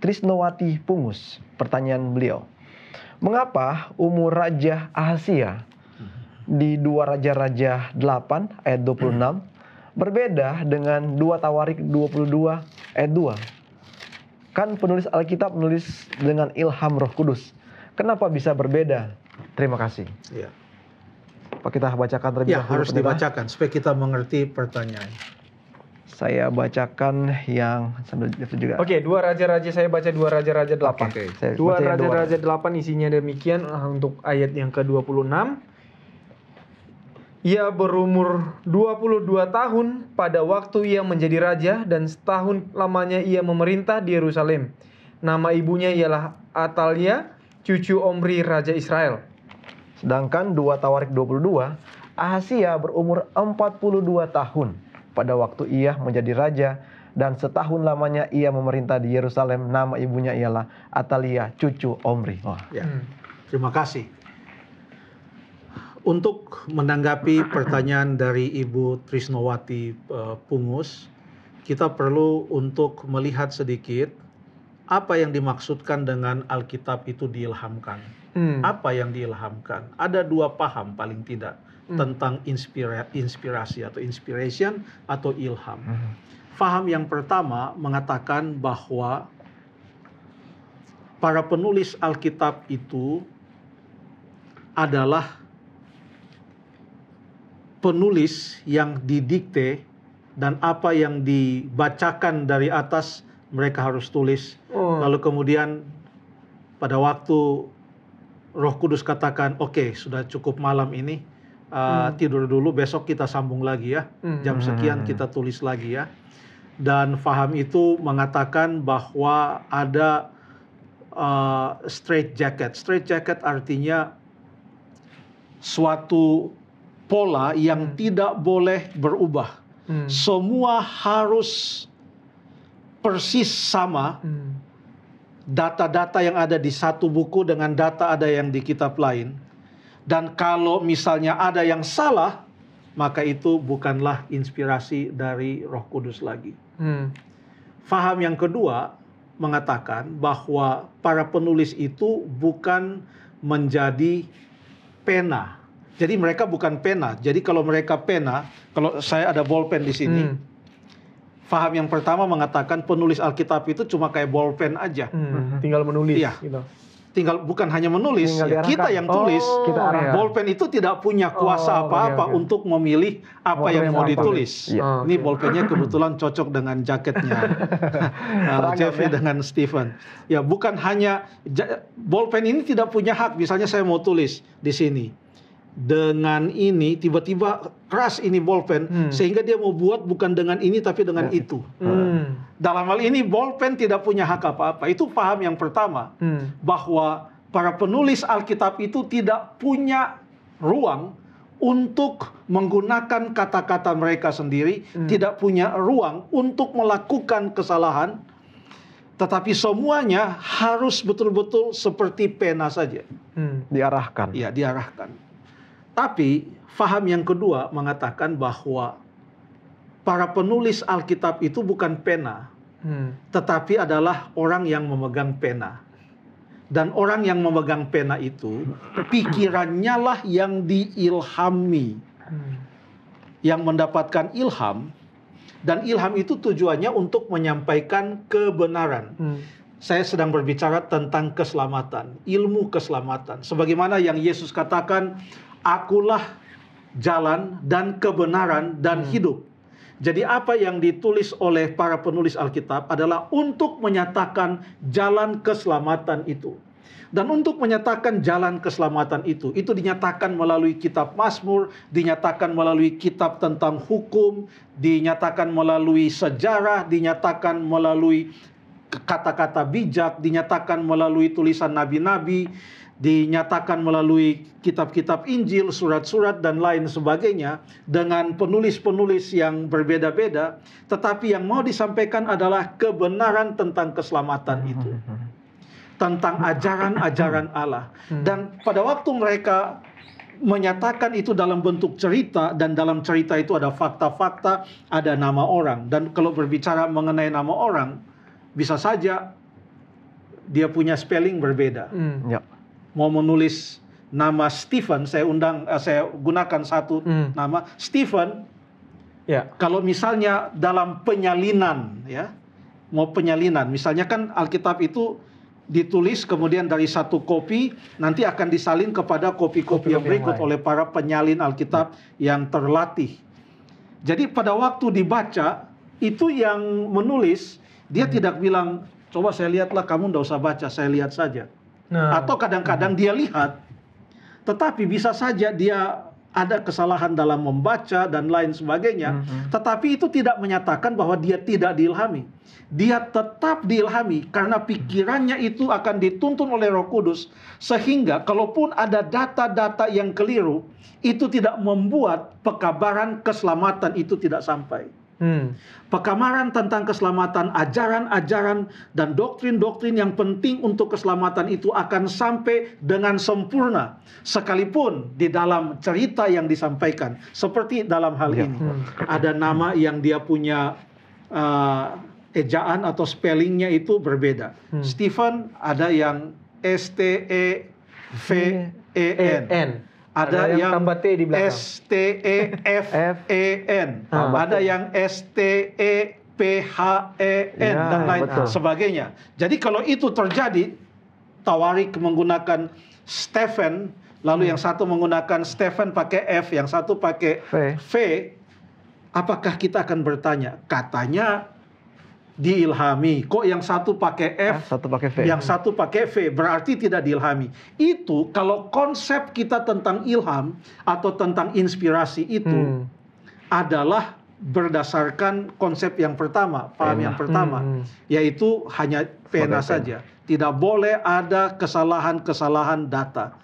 Trisnowati Pungus. Pertanyaan beliau, mengapa umur Raja Ahazia di 2 Raja-Raja 8 ayat 26 berbeda dengan 2 Tawarik 22 ayat 2? Kan penulis Alkitab menulis dengan ilham Roh Kudus. Kenapa bisa berbeda? Terima kasih. Ya. Pak, kita bacakan terlebih dahulu. Harus dibacakan supaya kita mengerti pertanyaan. Saya bacakan yang sambil itu juga. Oke, 2 Raja-Raja, saya baca 2 Raja-Raja 8. Oke, saya 2 baca yang Raja-Raja 8 isinya demikian untuk ayat yang ke-26. Ia berumur 22 tahun pada waktu ia menjadi raja dan setahun lamanya ia memerintah di Yerusalem. Nama ibunya ialah Atalia, cucu Omri Raja Israel. Sedangkan 2 Tawarik 22, Ahazia berumur 42 tahun pada waktu ia menjadi raja dan setahun lamanya ia memerintah di Yerusalem. Nama ibunya ialah Atalia, cucu Omri. Ya. Terima kasih. Untuk menanggapi pertanyaan dari Ibu Trisnowati Pungus, kita perlu untuk melihat sedikit apa yang dimaksudkan dengan Alkitab itu diilhamkan. Apa yang diilhamkan? Ada 2 paham paling tidak tentang inspirasi atau inspiration atau ilham. Paham yang pertama mengatakan bahwa para penulis Alkitab itu adalah penulis yang didikte dan apa yang dibacakan dari atas mereka harus tulis. Lalu kemudian pada waktu Roh Kudus katakan, oke, sudah cukup malam ini, tidur dulu, besok kita sambung lagi ya, jam sekian kita tulis lagi ya. Dan faham itu mengatakan bahwa ada straight jacket. Straight jacket artinya suatu pola yang tidak boleh berubah. Semua harus persis sama. Data-data yang ada di satu buku dengan data ada yang di kitab lain. Dan kalau misalnya ada yang salah, maka itu bukanlah inspirasi dari Roh Kudus lagi. Faham yang kedua mengatakan bahwa para penulis itu bukan menjadi pena. Jadi mereka bukan pena. Jadi kalau mereka pena, kalau saya ada bolpen di sini, faham yang pertama mengatakan penulis Alkitab itu cuma kayak bolpen aja. Tinggal menulis. Iya. Gitu. Tinggal bukan hanya menulis, ya, kita yang tulis. Bolpen itu tidak punya kuasa apa-apa untuk memilih apa yang mau ditulis. Ini bolpennya kebetulan cocok dengan jaketnya Jeffrey dengan Stephen. Ya, bukan hanya bolpen ini tidak punya hak. Misalnya saya mau tulis di sini. Dengan ini tiba-tiba keras ini bolpen sehingga dia mau buat bukan dengan ini tapi dengan itu. Dalam hal ini bolpen tidak punya hak apa-apa. Itu paham yang pertama, bahwa para penulis Alkitab itu tidak punya ruang untuk menggunakan kata-kata mereka sendiri, tidak punya ruang untuk melakukan kesalahan, tetapi semuanya harus betul-betul seperti pena saja. Diarahkan. Ya, diarahkan. Tapi faham yang kedua mengatakan bahwa para penulis Alkitab itu bukan pena, tetapi adalah orang yang memegang pena. Dan orang yang memegang pena itu, pikirannya lah yang diilhami. Yang mendapatkan ilham, dan ilham itu tujuannya untuk menyampaikan kebenaran. Saya sedang berbicara tentang keselamatan, ilmu keselamatan. Sebagaimana yang Yesus katakan, akulah jalan dan kebenaran dan hidup. Jadi apa yang ditulis oleh para penulis Alkitab adalah untuk menyatakan jalan keselamatan itu. Dan untuk menyatakan jalan keselamatan itu dinyatakan melalui kitab Mazmur, dinyatakan melalui kitab tentang hukum, dinyatakan melalui sejarah, dinyatakan melalui kata-kata bijak, dinyatakan melalui tulisan nabi-nabi, dinyatakan melalui kitab-kitab Injil, surat-surat, dan lain sebagainya, dengan penulis-penulis yang berbeda-beda, tetapi yang mau disampaikan adalah kebenaran tentang keselamatan itu, tentang ajaran-ajaran Allah. Dan pada waktu mereka menyatakan itu dalam bentuk cerita, dan dalam cerita itu ada fakta-fakta, ada nama orang. Dan kalau berbicara mengenai nama orang, bisa saja dia punya spelling berbeda. Ya. Mau menulis nama Stephen, saya gunakan satu nama Stephen. Ya. Kalau misalnya dalam penyalinan, ya, mau penyalinan, misalnya kan Alkitab itu ditulis kemudian dari satu kopi nanti akan disalin kepada kopi-kopi yang berikut oleh para penyalin Alkitab yang terlatih. Jadi pada waktu dibaca itu yang menulis dia tidak bilang coba saya lihatlah, kamu tidak usah baca, saya lihat saja. Atau kadang-kadang dia lihat, tetapi bisa saja dia ada kesalahan dalam membaca dan lain sebagainya. Tetapi itu tidak menyatakan bahwa dia tidak diilhami. Dia tetap diilhami karena pikirannya itu akan dituntun oleh Roh Kudus. Sehingga kalaupun ada data-data yang keliru, itu tidak membuat pekabaran keselamatan itu tidak sampai. Pekamaran tentang keselamatan, ajaran-ajaran dan doktrin-doktrin yang penting untuk keselamatan itu akan sampai dengan sempurna sekalipun di dalam cerita yang disampaikan. Seperti dalam hal ini ada nama yang dia punya ejaan atau spellingnya itu berbeda. Stephen ada yang S-T-E-V-E-N. Ada yang tambah T di belakang. S-T-E-F-E-N. Ada yang S-T-E-P-H-E-N dan lain sebagainya. Jadi kalau itu terjadi, Tawarik menggunakan Stephen, lalu yang satu menggunakan Stephen pakai F, yang satu pakai V, apakah kita akan bertanya, katanya diilhami, kok yang satu pakai F, satu pakai V, yang satu pakai V, berarti tidak diilhami. Itu kalau konsep kita tentang ilham atau tentang inspirasi itu adalah berdasarkan konsep yang pertama, paham yang pertama, yaitu hanya pena saja. Tidak boleh ada kesalahan-kesalahan data.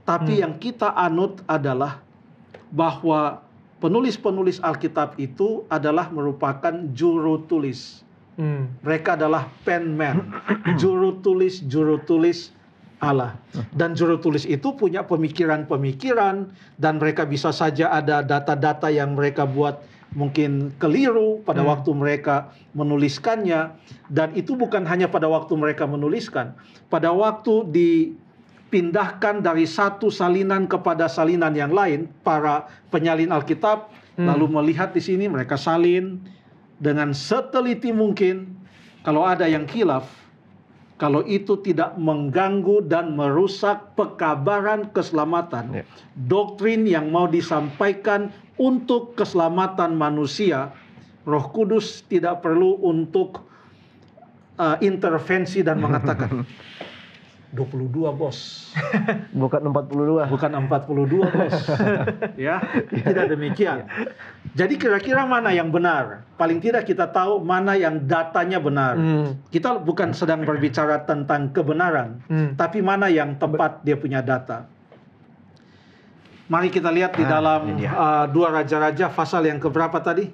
Tapi yang kita anut adalah bahwa penulis-penulis Alkitab itu adalah merupakan juru tulis. Mereka adalah penman, juru tulis Allah. Dan juru tulis itu punya pemikiran-pemikiran, dan mereka bisa saja ada data-data yang mereka buat mungkin keliru pada waktu mereka menuliskannya. Dan itu bukan hanya pada waktu mereka menuliskan, pada waktu dipindahkan dari satu salinan kepada salinan yang lain, para penyalin Alkitab lalu melihat di sini mereka salin dengan seteliti mungkin. Kalau ada yang khilaf, kalau itu tidak mengganggu dan merusak pekabaran keselamatan, doktrin yang mau disampaikan untuk keselamatan manusia, Roh Kudus tidak perlu untuk intervensi dan mengatakan 22 bos. Bukan 42. Bukan 42 bos. Ya, tidak demikian. Jadi kira-kira mana yang benar? Paling tidak kita tahu mana yang datanya benar. Kita bukan sedang berbicara tentang kebenaran, tapi mana yang tepat dia punya data. Mari kita lihat di dalam 2 Raja-Raja pasal yang keberapa tadi?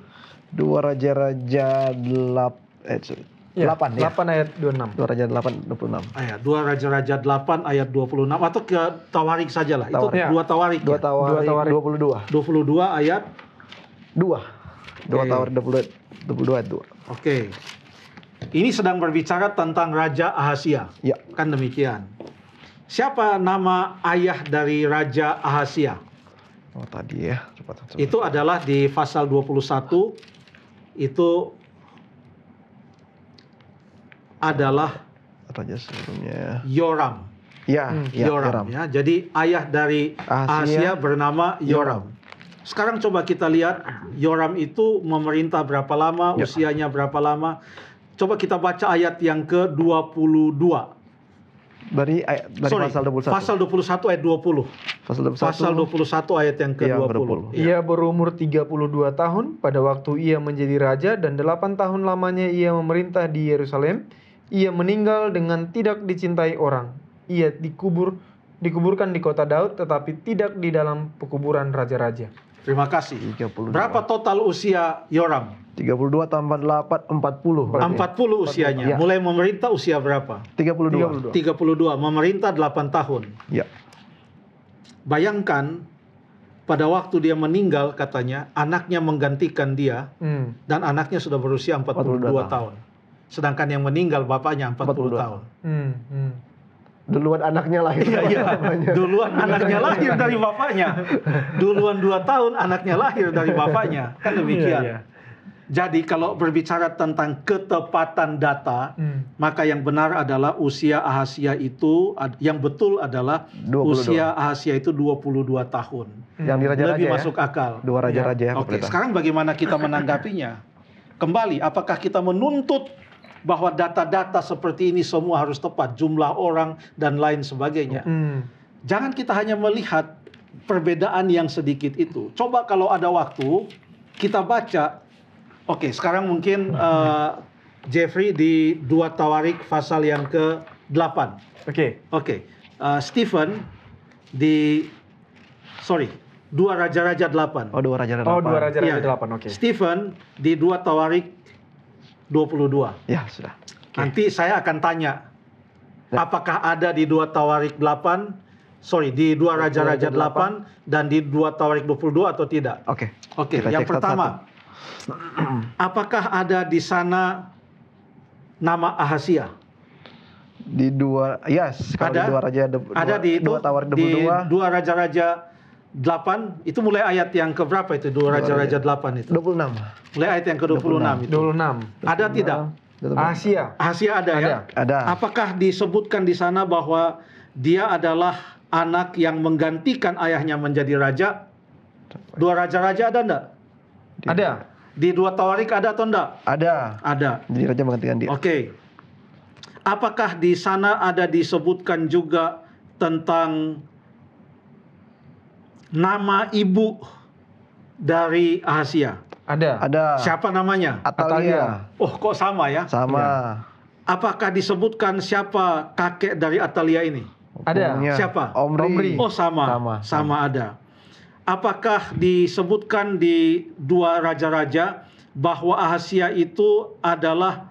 2 Raja-Raja 8 ya. 8 ayat 26. 2 Raja 8 26. Ayat 2 Raja-Raja 8 ayat 26 atau ke Tawarik sajalah. Itu 2 Tawarik. 2 Tawarik 22. 22 ayat 2 Tawarik 22 ayat 2. Oke. Ini sedang berbicara tentang Raja Ahazia. Ya. Kan demikian. Siapa nama ayah dari Raja Ahazia? Oh tadi ya. Cepat. Itu adalah di pasal 21. Itu adalah Raja sebelumnya. Yoram. Yoram. Ya. Jadi ayah dari Ahazia bernama Yoram. Sekarang coba kita lihat Yoram itu memerintah berapa lama, usianya berapa lama. Coba kita baca ayat yang ke-22. Dari pasal 21. Pasal 21 ayat 20. Pasal 21 ayat yang ke-20. Ia berumur 32 tahun pada waktu ia menjadi raja, dan 8 tahun lamanya ia memerintah di Yerusalem. Ia meninggal dengan tidak dicintai orang. Ia dikuburkan di kota Daud, tetapi tidak di dalam pekuburan raja-raja. Terima kasih. 32. Berapa total usia Yoram? 32 tambah 8 40. 40 usianya. Ya. Mulai memerintah usia berapa? 32. 32. Memerintah 8 tahun. Ya. Bayangkan pada waktu dia meninggal katanya anaknya menggantikan dia, dan anaknya sudah berusia 42 tahun. sedangkan yang meninggal bapaknya 40 tahun. Duluan anaknya lahir. Duluan anaknya lahir dari bapaknya. Duluan 2 tahun anaknya lahir dari bapaknya. Kan demikian. Jadi kalau berbicara tentang ketepatan data, maka yang benar adalah usia Ahazia itu, yang betul adalah 22. usia Ahazia itu 22 tahun. Yang di raja-raja Lebih ya? masuk akal. Dua raja-raja ya. Oke, sekarang bagaimana kita menanggapinya? Kembali, apakah kita menuntut bahwa data-data seperti ini semua harus tepat, jumlah orang dan lain sebagainya? Jangan kita hanya melihat perbedaan yang sedikit itu. Coba kalau ada waktu, kita baca. Oke, sekarang mungkin Jeffrey di 2 Tawarik pasal yang ke-8. Oke. Stephen di 2 Raja-Raja 8. Oh, 2 raja-raja 8. 2 Raja-Raja Iya. 8, oke. Stephen di 2 Tawarik 22. Ya, sudah. Nanti saya akan tanya, apakah ada di 2 Tawarik 8, di 2 Raja-Raja 8 dan di 2 Tawarik 22 atau tidak? Oke. Oke, Kita yang cek pertama, apakah ada di sana nama Ahazia? Di 2, yes, kalau Ada? di 2 raja Ada di 2 Tawarik di 22. 2 Raja-Raja 8, itu mulai ayat yang keberapa itu? 2 Raja-Raja 8 itu. 26. Mulai ayat yang ke-26 itu. 26. Ada tidak? Ahazia. Ahazia ada ya? Ada. Apakah disebutkan di sana bahwa dia adalah anak yang menggantikan ayahnya menjadi raja? 2 Raja-Raja ada enggak? Ada. Di 2 Tawarik ada atau enggak? Ada. Ada. Jadi raja menggantikan dia. Oke. Apakah di sana ada disebutkan juga tentang nama ibu dari Ahazia? Ada. Ada. Siapa namanya? Atalia. Oh, kok sama ya? Sama. Apakah disebutkan siapa kakek dari Atalia ini? Ada. Punya Siapa? Omri. Oh, sama ada. Apakah disebutkan di 2 Raja-Raja bahwa Ahazia itu adalah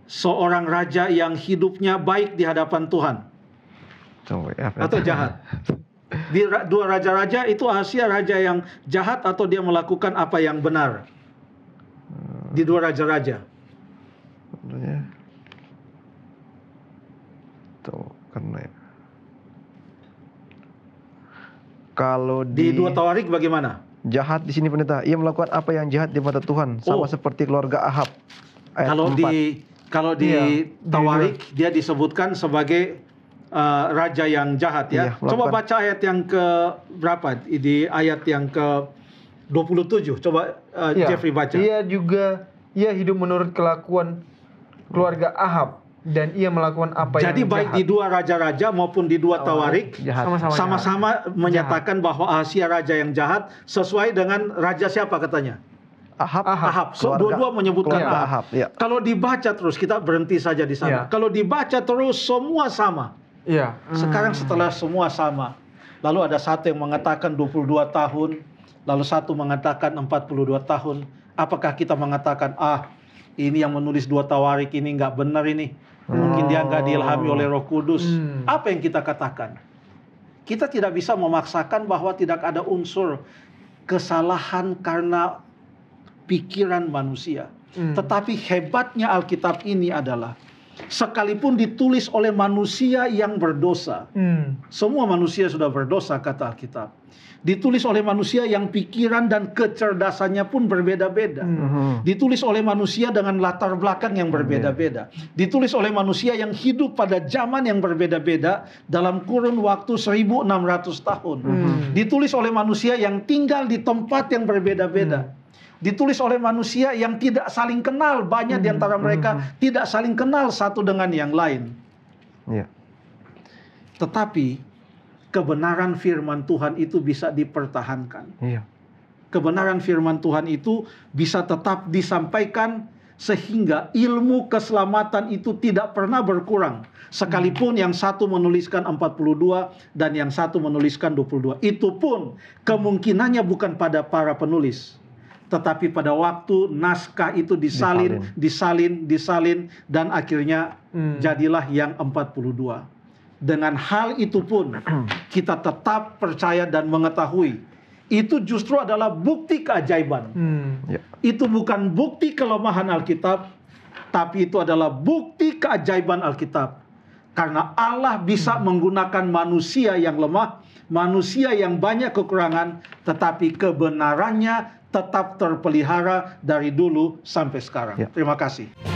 seorang raja yang hidupnya baik di hadapan Tuhan Tunggu ya. atau jahat? Di 2 Raja-Raja itu Ahazia raja yang jahat atau dia melakukan apa yang benar? Di 2 Raja-Raja. Sebenarnya. Tuh, karena ya. Kalau Di 2 Tawarik bagaimana? jahat di sini pendeta, ia melakukan apa yang jahat di mata Tuhan, sama seperti keluarga Ahab. Ayat Kalau 4. di Iya, Tawarik dia disebutkan sebagai raja yang jahat ya. Iya, Coba melakukan. baca ayat yang ke berapa? Di ayat yang ke 27. Coba Jeffrey baca. Ia hidup menurut kelakuan keluarga Ahab dan ia melakukan apa Jadi yang baik jahat. di 2 Raja-Raja maupun di 2 Tawarik Jahat. sama-sama menyatakan bahwa Ahazia raja yang jahat sesuai dengan raja siapa katanya? Ahab. So, Keluarga- dua-dua menyebutkan keluarga Ahab. ya. Kalau dibaca terus, kita berhenti saja di sana. Iya. Kalau dibaca terus semua sama. Iya. Sekarang setelah semua sama, lalu ada satu yang mengatakan 22 tahun, lalu satu mengatakan 42 tahun. Apakah kita mengatakan, ini yang menulis 2 Tawarik ini nggak benar ini. Mungkin dia nggak diilhami oleh Roh Kudus. Apa yang kita katakan? Kita tidak bisa memaksakan bahwa tidak ada unsur kesalahan karena pikiran manusia. Tetapi hebatnya Alkitab ini adalah sekalipun ditulis oleh manusia yang berdosa, semua manusia sudah berdosa kata Alkitab. Ditulis oleh manusia yang pikiran dan kecerdasannya pun berbeda-beda. Ditulis oleh manusia dengan latar belakang yang berbeda-beda. Ditulis oleh manusia yang hidup pada zaman yang berbeda-beda dalam kurun waktu 1600 tahun. Ditulis oleh manusia yang tinggal di tempat yang berbeda-beda. Ditulis oleh manusia yang tidak saling kenal. Banyak di antara mereka tidak saling kenal satu dengan yang lain. Iya. Tetapi kebenaran firman Tuhan itu bisa dipertahankan. Iya. Kebenaran firman Tuhan itu bisa tetap disampaikan sehingga ilmu keselamatan itu tidak pernah berkurang. Sekalipun yang satu menuliskan 42 dan yang satu menuliskan 22. Itu pun kemungkinannya bukan pada para penulis. Tetapi pada waktu naskah itu disalin dan akhirnya jadilah yang 42. Dengan hal itu pun kita tetap percaya dan mengetahui itu justru adalah bukti keajaiban. Ya. Itu bukan bukti kelemahan Alkitab, tapi itu adalah bukti keajaiban Alkitab. Karena Allah bisa menggunakan manusia yang lemah, manusia yang banyak kekurangan, tetapi kebenarannya tetap terpelihara dari dulu sampai sekarang. Terima kasih.